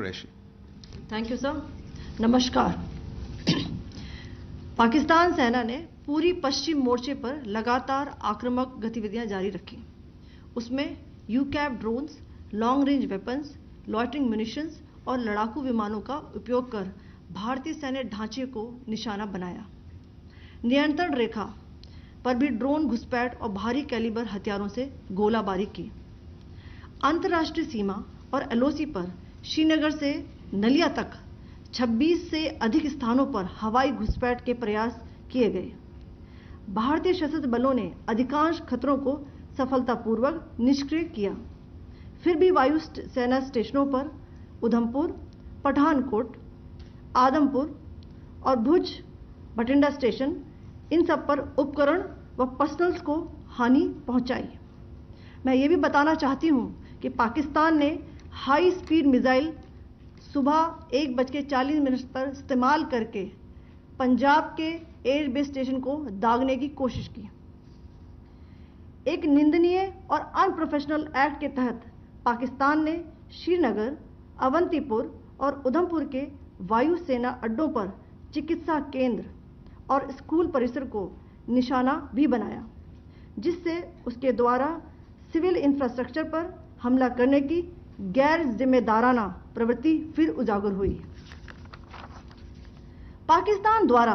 Qureshi. Thank you sir. नमस्कार। पाकिस्तान सेना ने पूरी पश्चिम मोर्चे पर लगातार आक्रामक गतिविधियां जारी रखी। उसमें यूकैप drones, long range weapons, loitering munitions और लड़ाकू विमानों का उपयोग कर भारतीय सैन्य ढांचे को निशाना बनाया। नियंत्रण रेखा पर भी ड्रोन घुसपैठ और भारी कैलिबर हथियारों से गोलाबारी की। अंतर्राष्ट्रीय सीमा और एलओसी पर श्रीनगर से नलिया तक 26 से अधिक स्थानों पर हवाई घुसपैठ के प्रयास किए गए। भारतीय सशस्त्र बलों ने अधिकांश खतरों को सफलतापूर्वक निष्क्रिय किया। फिर भी वायु सेना स्टेशनों पर उधमपुर, पठानकोट, आदमपुर और भुज बठिंडा स्टेशन, इन सब पर उपकरण व पर्सनल्स को हानि पहुंचाई। मैं ये भी बताना चाहती हूं कि पाकिस्तान ने हाई स्पीड मिसाइल सुबह 1:40 पर इस्तेमाल करके पंजाब के एयरबेस स्टेशन को दागने की कोशिश की। एक निंदनीय और अनप्रोफेशनल एक्ट के तहत पाकिस्तान ने श्रीनगर, अवंतीपुर और उधमपुर के वायु सेना अड्डों पर चिकित्सा केंद्र और स्कूल परिसर को निशाना भी बनाया, जिससे उसके द्वारा सिविल इंफ्रास्ट्रक्चर पर हमला करने की गैर जिम्मेदाराना प्रवृत्ति फिर उजागर हुई। पाकिस्तान द्वारा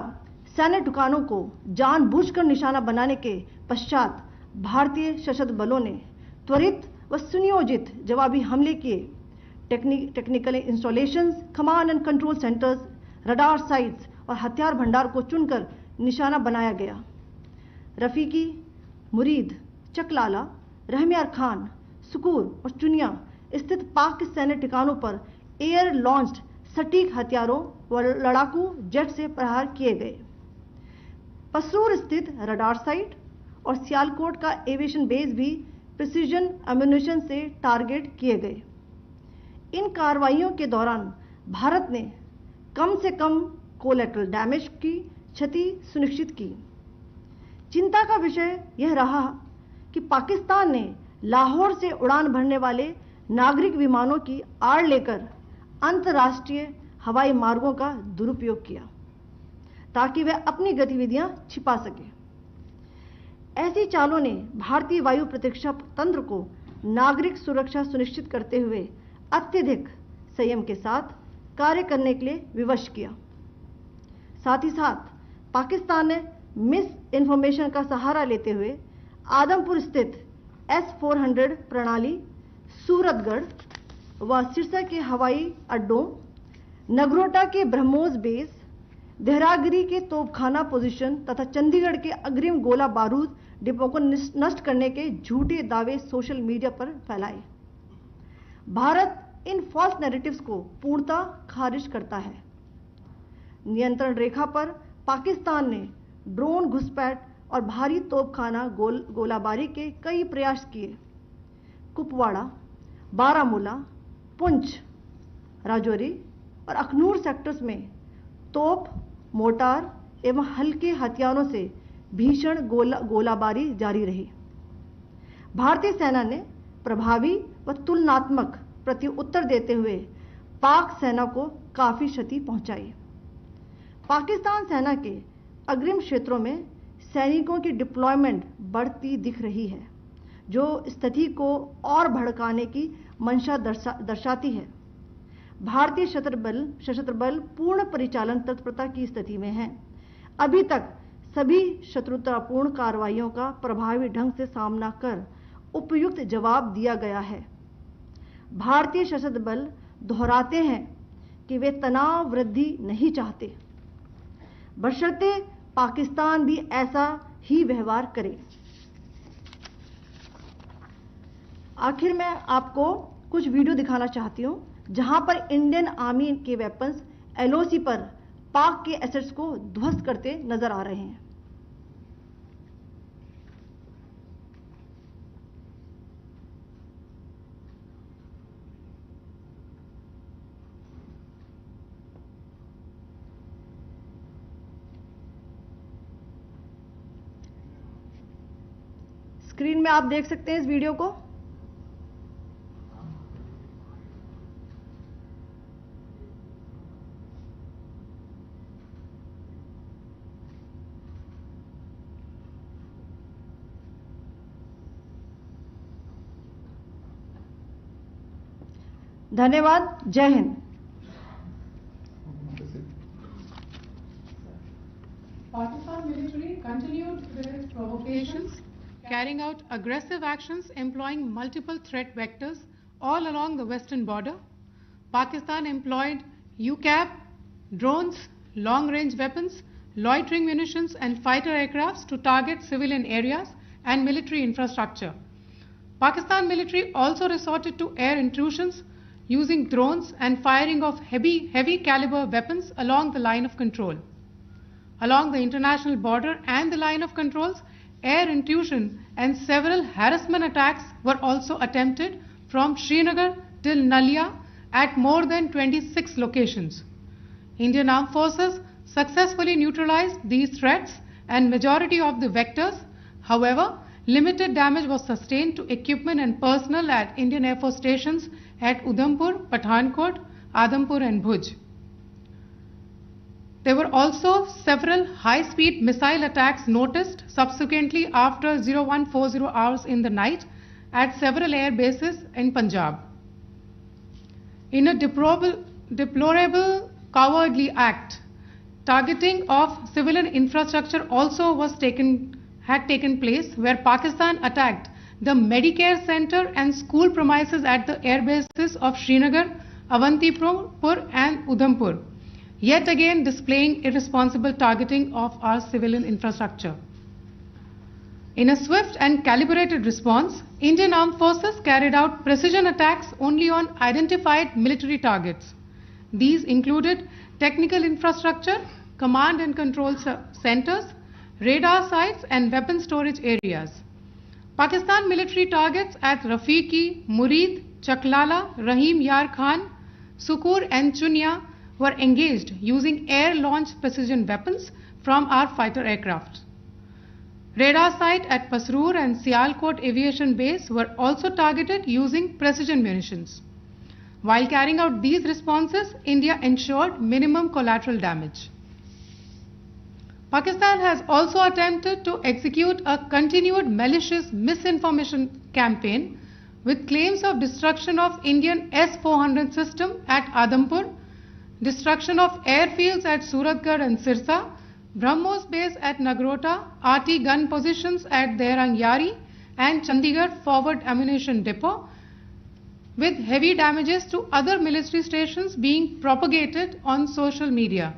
सैन्य ठिकानों को जानबूझकर निशाना बनाने के पश्चात भारतीय सशस्त्र बलों ने त्वरित व सुनियोजित जवाबी हमले किए। Technical installations, command and control centres, radar sites और हथियार भंडार को चुनकर निशाना बनाया गया। रफीकी, मुरीद, चकलाला, रहमियार खान, सुकूर और चुनिया स्थित पाक सैन्य ठिकानों पर एयर लॉन्च्ड सटीक हथियारों व लड़ाकू जेट से प्रहार किए गए। पसरूर स्थित रडार साइट और सियालकोट का एविएशन बेस भी प्रिसीजन एम्यूनिशन से टारगेट किए गए। इन कार्रवाइयों के दौरान भारत ने कम से कम कोलैटरल डैमेज की क्षति सुनिश्चित की। चिंता का विषय यह रहा कि पाकिस्तान ने लाहौर से उड़ान भरने वाले नागरिक विमानों की आड़ लेकर अंतर्राष्ट्रीय हवाई मार्गों का दुरुपयोग किया ताकि वह अपनी गतिविधियां छिपा सके। ऐसी चालों ने भारतीय वायु प्रतिरक्षा तंत्र को नागरिक सुरक्षा सुनिश्चित करते हुए अत्यधिक संयम के साथ कार्य करने के लिए विवश किया। साथ ही साथ पाकिस्तान ने मिस इन्फॉर्मेशन का सहारा लेते हुए आदमपुर स्थित S-400 प्रणाली, सूरतगढ़ व सिरसा के हवाई अड्डों, नगरोटा के ब्रह्मोस बेस, देहरागिरी के तोपखाना पोजीशन तथा चंडीगढ़ के अग्रिम गोला बारूद डिपो को नष्ट करने के झूठे दावे सोशल मीडिया पर फैलाए। भारत इन फॉल्स नैरेटिव्स को पूर्णतः खारिज करता है। नियंत्रण रेखा पर पाकिस्तान ने ड्रोन घुसपैठ और भारी तोपखाना गोलाबारी के कई प्रयास किए। कुपवाड़ा, बारामूला, पुंछ, राजौरी और अखनूर सेक्टर्स में तोप, मोर्टार एवं हल्के हथियारों से भीषण गोलाबारी जारी रही। भारतीय सेना ने प्रभावी व तुलनात्मक प्रत्युत्तर देते हुए पाक सेना को काफी क्षति पहुंचाई। पाकिस्तान सेना के अग्रिम क्षेत्रों में सैनिकों की डिप्लॉयमेंट बढ़ती दिख रही है, जो स्थिति को और भड़काने की मंशा दर्शाती है। भारतीय सशस्त्र बल पूर्ण परिचालन तत्परता की स्थिति में हैं। अभी तक सभी शत्रुतापूर्ण कार्रवाइयों का प्रभावी ढंग से सामना कर उपयुक्त जवाब दिया गया है। भारतीय सशस्त्र बल दोहराते हैं कि वे तनाव वृद्धि नहीं चाहते, बशर्ते पाकिस्तान भी ऐसा ही व्यवहार करे। आखिर में आपको कुछ वीडियो दिखाना चाहती हूं जहां पर इंडियन आर्मी के वेपन्स एलओसी पर पाक के एसेट्स को ध्वस्त करते नजर आ रहे हैं। स्क्रीन में आप देख सकते हैं इस वीडियो को। धन्यवाद। जय Hind. Pakistan military continued with its provocations, carrying out aggressive actions employing multiple threat vectors all along the western border. Pakistan employed UCAV, drones, long-range weapons, loitering munitions and fighter aircrafts to target civilian areas and military infrastructure. Pakistan military also resorted to air intrusions using drones and firing of heavy caliber weapons along the line of control. Along the international border and the line of controls, air intrusion and several harassment attacks were also attempted from Srinagar till Nalia at more than 26 locations. Indian Armed Forces successfully neutralized these threats and majority of the vectors. However, limited damage was sustained to equipment and personnel at Indian Air Force stations at Udhampur, Pathankot, Adampur and Bhuj. There were also several high-speed missile attacks noticed subsequently after 0140 hours in the night at several air bases in Punjab. In a deplorable cowardly act, targeting of civilian infrastructure also had taken place, where Pakistan attacked the Medicare center and school premises at the air bases of Srinagar, Avantipur and Udhampur, yet again displaying irresponsible targeting of our civilian infrastructure. In a swift and calibrated response, Indian Armed Forces carried out precision attacks only on identified military targets. These included technical infrastructure, command and control centers, radar sites and weapon storage areas. Pakistan military targets at Rafiqi, Murid, Chaklala, Rahim Yar Khan, Sukur and Chunya were engaged using air-launched precision weapons from our fighter aircraft. Radar site at Pasroor and Sialkot Aviation Base were also targeted using precision munitions. While carrying out these responses, India ensured minimum collateral damage. Pakistan has also attempted to execute a continued malicious misinformation campaign with claims of destruction of Indian S-400 system at Adampur, destruction of airfields at Suratgarh and Sirsa, BrahMos base at Nagrota, RT gun positions at Derang Yari and Chandigarh forward ammunition depot, with heavy damages to other military stations being propagated on social media.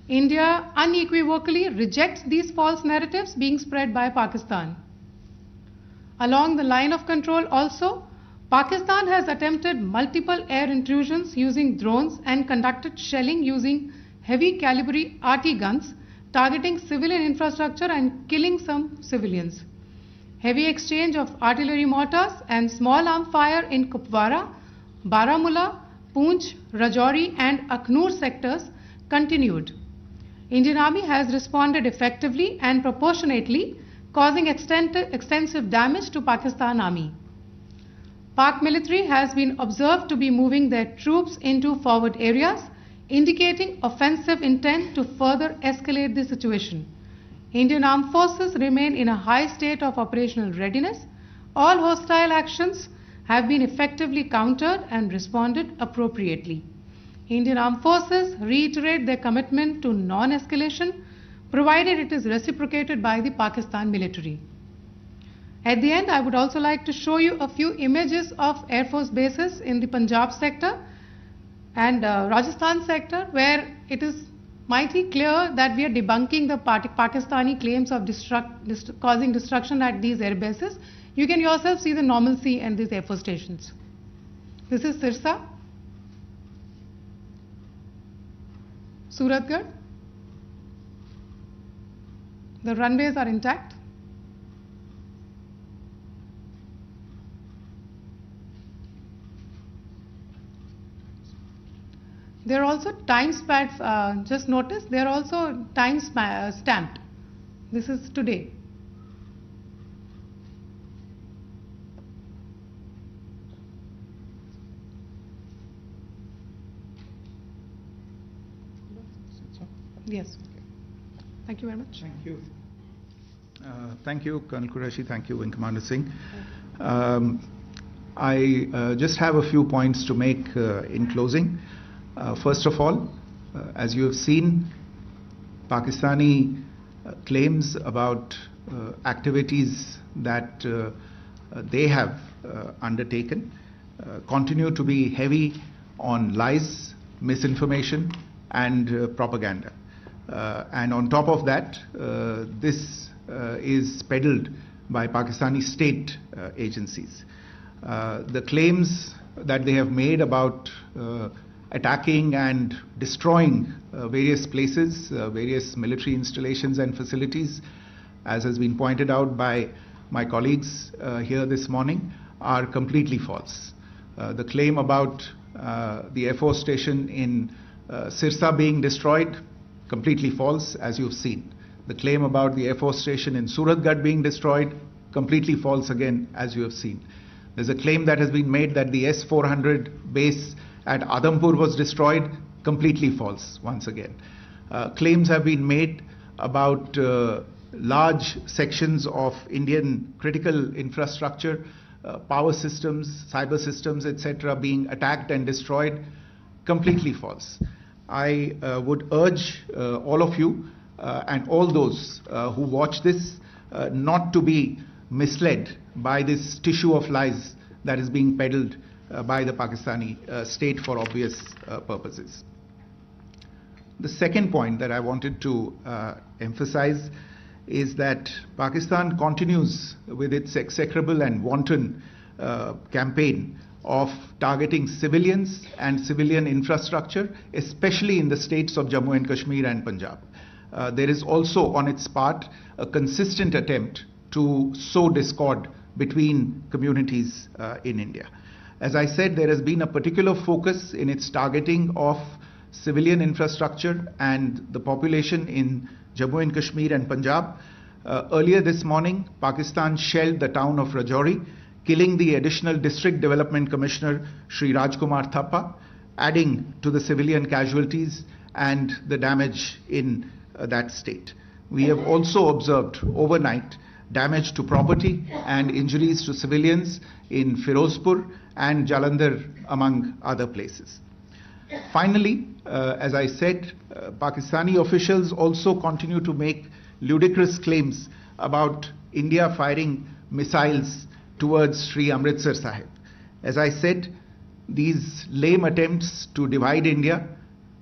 India unequivocally rejects these false narratives being spread by Pakistan. Along the line of control also, Pakistan has attempted multiple air intrusions using drones and conducted shelling using heavy caliber RT guns, targeting civilian infrastructure and killing some civilians. Heavy exchange of artillery mortars and small arm fire in Kupwara, Baramulla, Poonch, Rajouri and Akhnur sectors continued. Indian Army has responded effectively and proportionately, causing extensive damage to Pakistan Army. Pak military has been observed to be moving their troops into forward areas, indicating offensive intent to further escalate the situation. Indian Armed Forces remain in a high state of operational readiness. All hostile actions have been effectively countered and responded appropriately. Indian Armed Forces reiterate their commitment to non-escalation, provided it is reciprocated by the Pakistan military. At the end, I would also like to show you a few images of Air Force bases in the Punjab sector and Rajasthan sector, where it is mighty clear that we are debunking the Pakistani claims of causing destruction at these air bases. You can yourself see the normalcy in these Air Force stations. This is Sirsa, Suratgarh. The runways are intact. There are also time stamps, just notice, they are also time stamped. This is today. Yes. Thank you very much. Thank you. Thank you, Colonel Qureshi. Thank you, Wing Commander Singh. I just have a few points to make in closing. First of all, as you have seen, Pakistani claims about activities that they have undertaken continue to be heavy on lies, misinformation, and propaganda. And on top of that, this is peddled by Pakistani state agencies. The claims that they have made about attacking and destroying various places, various military installations and facilities, as has been pointed out by my colleagues here this morning, are completely false. The claim about the Air Force station in Sirsa being destroyed, completely false, as you've seen. The claim about the Air Force station in Suratgarh being destroyed, completely false again, as you have seen. There's a claim that has been made that the S-400 base at Adampur was destroyed, completely false once again. Claims have been made about large sections of Indian critical infrastructure, power systems, cyber systems, etc. being attacked and destroyed, completely false. I would urge all of you and all those who watch this not to be misled by this tissue of lies that is being peddled by the Pakistani state for obvious purposes. The second point that I wanted to emphasize is that Pakistan continues with its execrable and wanton campaign of targeting civilians and civilian infrastructure, especially in the states of Jammu and Kashmir and Punjab. There is also on its part a consistent attempt to sow discord between communities in India. As I said, there has been a particular focus in its targeting of civilian infrastructure and the population in Jammu and Kashmir and Punjab. Earlier this morning, Pakistan shelled the town of Rajouri, killing the additional District Development Commissioner, Shri Rajkumar Thappa, adding to the civilian casualties and the damage in that state. We have also observed overnight damage to property and injuries to civilians in Firozpur and Jalandhar, among other places. Finally, as I said, Pakistani officials also continue to make ludicrous claims about India firing missiles towards Sri Amritsar Sahib. As I said, these lame attempts to divide India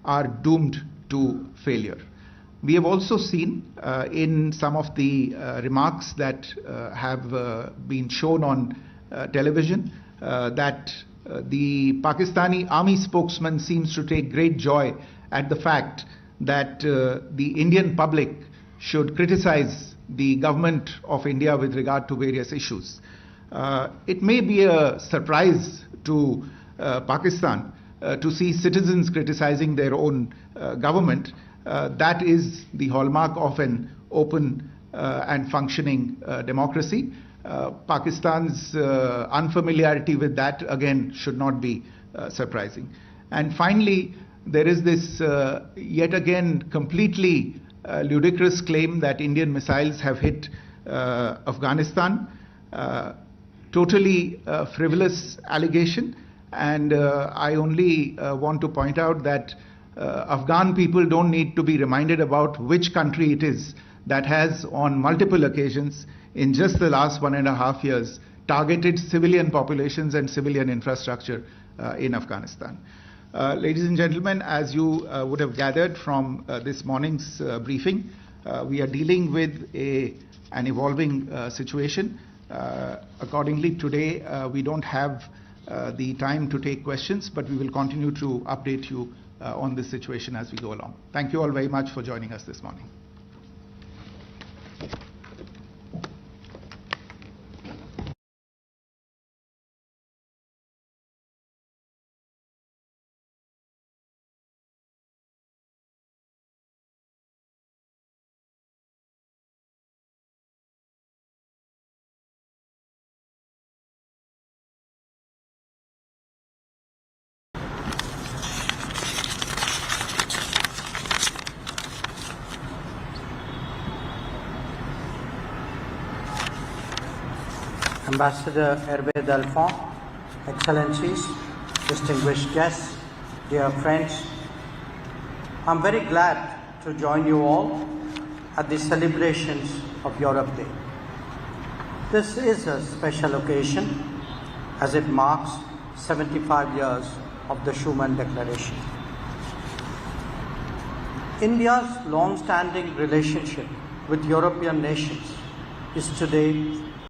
are doomed to failure. We have also seen in some of the remarks that have been shown on television that the Pakistani army spokesman seems to take great joy at the fact that the Indian public should criticize the government of India with regard to various issues. It may be a surprise to Pakistan to see citizens criticizing their own government. That is the hallmark of an open and functioning democracy. Pakistan's unfamiliarity with that, again, should not be surprising. And finally, there is this yet again completely ludicrous claim that Indian missiles have hit Afghanistan. Totally frivolous allegation. And I only want to point out that Afghan people don't need to be reminded about which country it is that has on multiple occasions in just the last 1.5 years targeted civilian populations and civilian infrastructure in Afghanistan. Ladies and gentlemen, as you would have gathered from this morning's briefing, we are dealing with an evolving situation. Accordingly, today we don't have the time to take questions, but we will continue to update you on this situation as we go along. Thank you all very much for joining us this morning. Ambassador Hervé Dalphond, Excellencies, distinguished guests, dear friends, I'm very glad to join you all at the celebrations of Europe Day. This is a special occasion as it marks 75 years of the Schuman Declaration. India's long-standing relationship with European nations is today